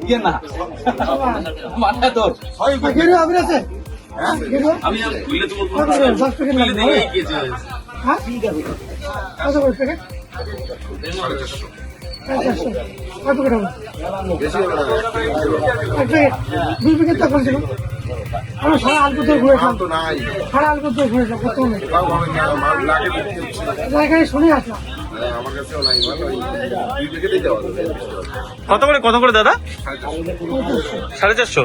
ইয়ে না মাথা তোর গেরুয়া আপনি আছে গেরুয়া আমি খুললে তো বলবো কত করে 10 প্যাকেট খুলে লাগবে দিয়ে গিয়েছে হ্যাঁ কত করে প্যাকেট 450 কত করে হবে এক প্যাকেট দুই প্যাকেট তো বলছিল আমরা সারা আলপত্তর ঘুরেছিলাম সারা আলপত্তর ঘুরেছিলাম কত নেই এখানে শুনে আসলাম কত করে দাদা? 450।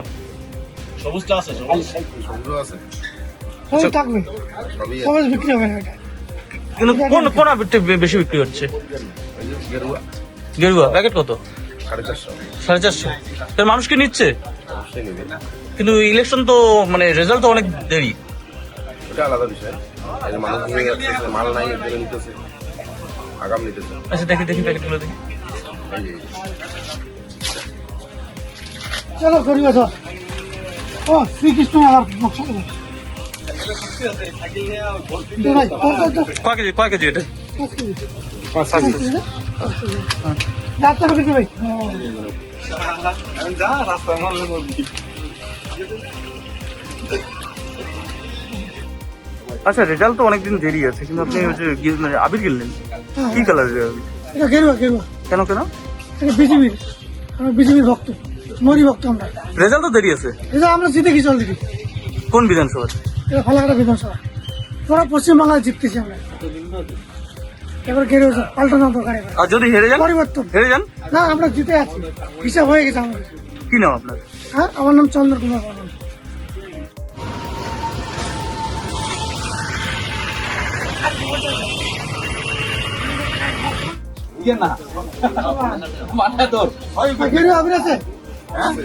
সবুজটা আছে সবই থাকবে সবই বিক্রি হবে না এটা কিন্তু কোন আপডেটটা বেশি বিক্রি হচ্ছে? গেরুয়া প্যাকেট কত? 450। তার মানুষ কি নিচ্ছে? কিন্তু ইলেকশন তো মানে রেজাল্ট তো অনেক দেরি। এটা আলাদা বিষয়। এই যে মানুষ ঘুরে যাচ্ছে, মাল নাই, এর জন্য নিতেছে, আগাম নিতেছে। আচ্ছা দেখি প্যাকেটগুলো দেখি। এই যে চলো গেরুয়া ধর ও শ্রীকৃষ্ণ আবার নকশা করে কয় কেজি এটা? 5 কেজি। ডাক্তার বিক্রি ভাই যা রাস্তা মারলে বলবি আচ্ছা রেজাল্ট তো অনেকদিন দেরি আছে, কিন্তু আপনি ওই যে মানে আবির কিনলেন কি কালারের আবির? এটা গেরুয়া গেরুয়া কেন এটা বিজেপির আমরা বিজেপির ভক্ত মরি ভক্ত আমরা রেজাল্ট তো দেরি আছে। এটা আমরা জিতে গেছি অলরেডি কোন বিধানসভা? এটা ফালাকাটা বিধানসভা পুরো পশ্চিমবাংলায় জিততেছি আমরা এবার গেরুয়া পাল্টানো দরকার এবার আর যদি হেরে যান? পরিবর্তন হেরে যান না আমরা জিতে আছি হিসাব হয়ে গেছে আমাদের কি নাম আপনার? হ্যাঁ আমার নাম চন্দ্র কুমার বর্মন ইয়ে না মাথা তোর গেরুয়া আপনি আছে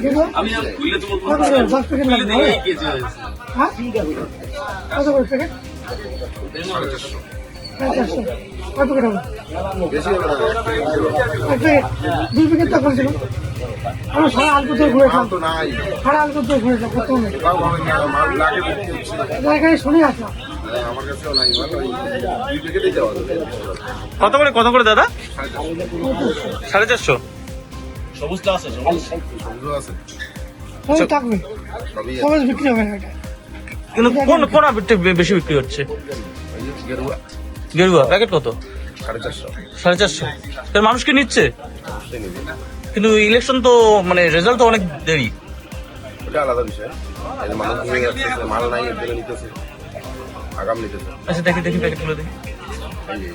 গেরুয়া আমি খুললে তো বলবো কত করে 10 প্যাকেট খুলে লাগবে দিয়ে গিয়েছে হ্যাঁ কত করে প্যাকেট 450 কত করে হবে বেশি হবে না। এক প্যাকেট দুই প্যাকেট তো বলছিল আমরা সারা আলপত্তর ঘুরেছিলাম তো নাই, সারা আলপত্তর ঘুরেছিলাম কত নেই তাও হবে না, মাল লাগে বিক্রি হচ্ছে। এখানে শুনে আসলাম আমার কাছেও নাই, মাল ওই 2 প্যাকেটই দেওয়া যাবে। কত করে দাদা? 450। সবুজটা আছে সবুজও আছে, সবই থাকবে সবই আছে। সবই বিক্রি হবে না এটা কিন্তু কোন আপডেটটা বেশি বিক্রি হচ্ছে? এই যে গেরুয়া গেরুয়া প্যাকেট কত? 450। 450। তার মানুষ কি নিচ্ছে? অবশ্যই নিবে। কিন্তু ইলেকশন তো মানে রেজাল্ট তো অনেক দেরি। ওটা আলাদা বিষয়। এই যে মানুষ ঘুরে যাচ্ছে, মাল নাই, এর জন্য নিতেছে, আগাম নিতেছে। আচ্ছা দেখি প্যাকেটগুলো দেখি। এই যে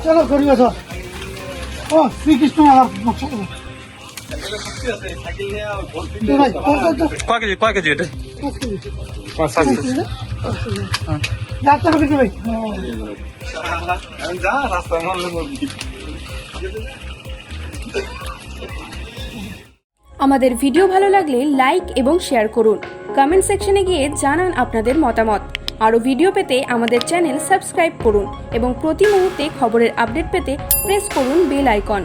চলো গেরুয়া ধর ও শ্রীকৃষ্ণ আবার নকশা করে কয় কেজি এটা? 5 কেজি ডাক্তার বিক্রি ভাই যা রাস্তা মারলে বলবি আমাদের ভিডিও ভালো লাগলে লাইক এবং শেয়ার করুন। কমেন্ট সেকশনে গিয়ে জানান আপনাদের মতামত। আরও ভিডিও পেতে আমাদের চ্যানেল সাবস্ক্রাইব করুন এবং প্রতি মুহূর্তে খবরের আপডেট পেতে প্রেস করুন বেল আইকন।